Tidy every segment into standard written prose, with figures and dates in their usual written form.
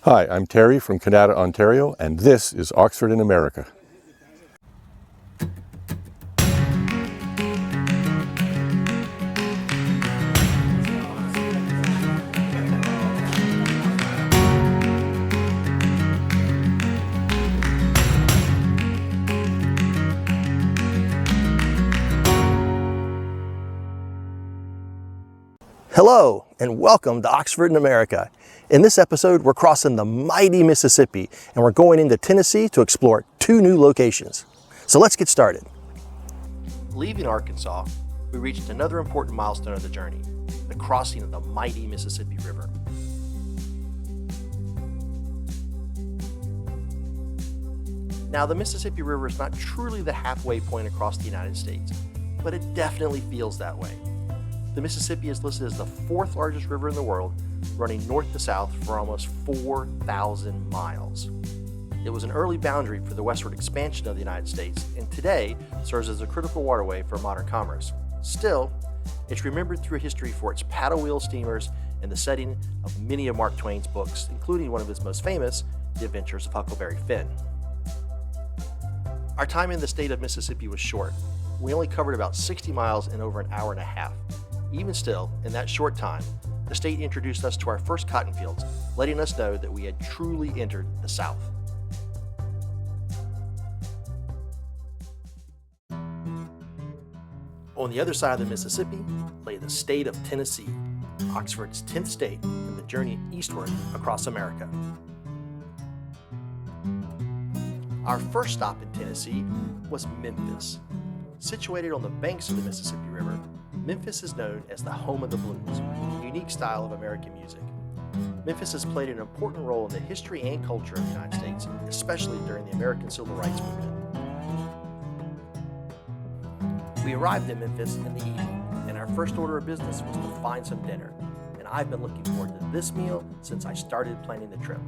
Hi, I'm Terry from Canada, Ontario, and this is Oxford in America. Hello and welcome to Oxford in America. In this episode, we're crossing the mighty Mississippi and we're going into Tennessee to explore two new locations. So let's get started. Leaving Arkansas, we reached another important milestone of the journey, the crossing of the mighty Mississippi River. Now, the Mississippi River is not truly the halfway point across the United States, but it definitely feels that way. The Mississippi is listed as the fourth largest river in the world, running north to south for almost 4,000 miles. It was an early boundary for the westward expansion of the United States, and today serves as a critical waterway for modern commerce. Still, it's remembered through history for its paddle wheel steamers and the setting of many of Mark Twain's books, including one of his most famous, The Adventures of Huckleberry Finn. Our time in the state of Mississippi was short. We only covered about 60 miles in over an hour and a half. Even still, in that short time, the state introduced us to our first cotton fields, letting us know that we had truly entered the South. On the other side of the Mississippi lay the state of Tennessee, Oxford's 10th state in the journey eastward across America. Our first stop in Tennessee was Memphis. Situated on the banks of the Mississippi River, Memphis is known as the home of the blues, a unique style of American music. Memphis has played an important role in the history and culture of the United States, especially during the American Civil Rights Movement. We arrived in Memphis in the evening, and our first order of business was to find some dinner, and I've been looking forward to this meal since I started planning the trip.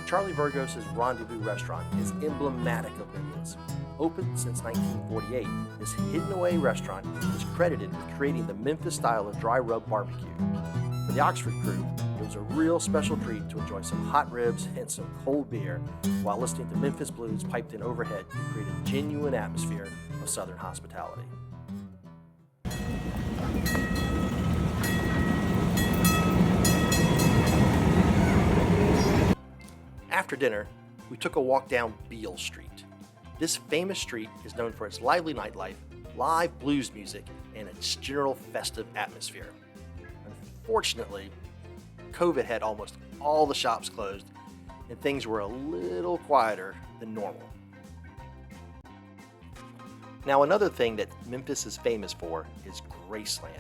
Charlie Vergos' Rendezvous restaurant is emblematic of Memphis. Opened since 1948, this hidden-away restaurant is credited with creating the Memphis style of dry rub barbecue. For the Oxford crew, it was a real special treat to enjoy some hot ribs and some cold beer while listening to Memphis blues piped in overhead to create a genuine atmosphere of Southern hospitality. After dinner, we took a walk down Beale Street. This famous street is known for its lively nightlife, live blues music, and its general festive atmosphere. Unfortunately, COVID had almost all the shops closed, and things were a little quieter than normal. Now, another thing that Memphis is famous for is Graceland,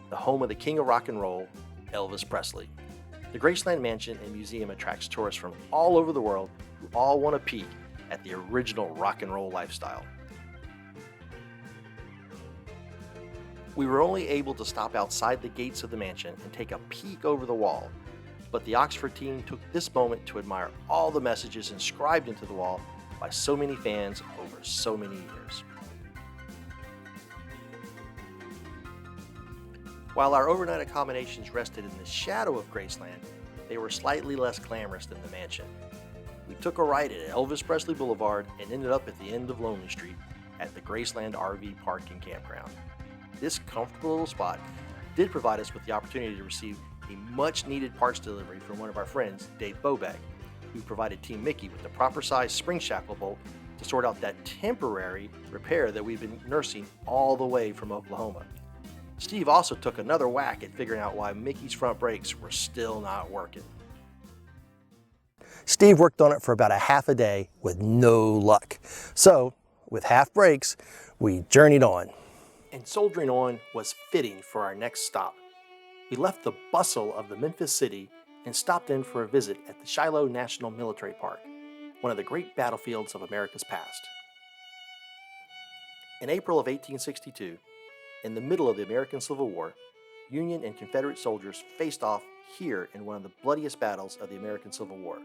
the home of the king of rock and roll, Elvis Presley. The Graceland Mansion and Museum attracts tourists from all over the world who all want to peek at the original rock and roll lifestyle. We were only able to stop outside the gates of the mansion and take a peek over the wall, but the Oxford team took this moment to admire all the messages inscribed into the wall by so many fans over so many years. While our overnight accommodations rested in the shadow of Graceland, they were slightly less glamorous than the mansion. We took a right at Elvis Presley Boulevard and ended up at the end of Lonely Street at the Graceland RV Park and Campground. This comfortable little spot did provide us with the opportunity to receive a much-needed parts delivery from one of our friends, Dave Bobag, who provided Team Mickey with the proper size spring shackle bolt to sort out that temporary repair that we've been nursing all the way from Oklahoma. Steve also took another whack at figuring out why Mickey's front brakes were still not working. Steve worked on it for about a half a day with no luck. So, with half brakes, we journeyed on. And soldiering on was fitting for our next stop. We left the bustle of the Memphis city and stopped in for a visit at the Shiloh National Military Park, one of the great battlefields of America's past. In April of 1862, in the middle of the American Civil War, Union and Confederate soldiers faced off here in one of the bloodiest battles of the American Civil War.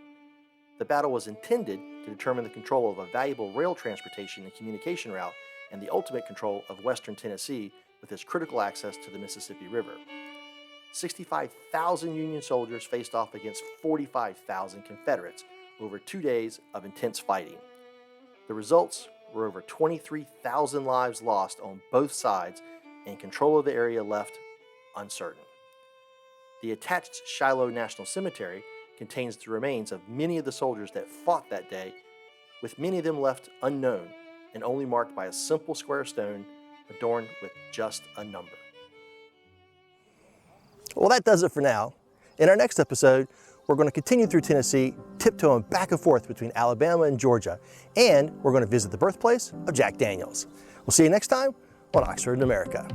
The battle was intended to determine the control of a valuable rail transportation and communication route and the ultimate control of western Tennessee with its critical access to the Mississippi River. 65,000 Union soldiers faced off against 45,000 Confederates over 2 days of intense fighting. The results were over 23,000 lives lost on both sides, and control of the area left uncertain. The attached Shiloh National Cemetery contains the remains of many of the soldiers that fought that day, with many of them left unknown and only marked by a simple square stone adorned with just a number. Well, that does it for now. In our next episode, we're going to continue through Tennessee, tiptoeing back and forth between Alabama and Georgia, and we're going to visit the birthplace of Jack Daniels. We'll see you next time on Oxford in America.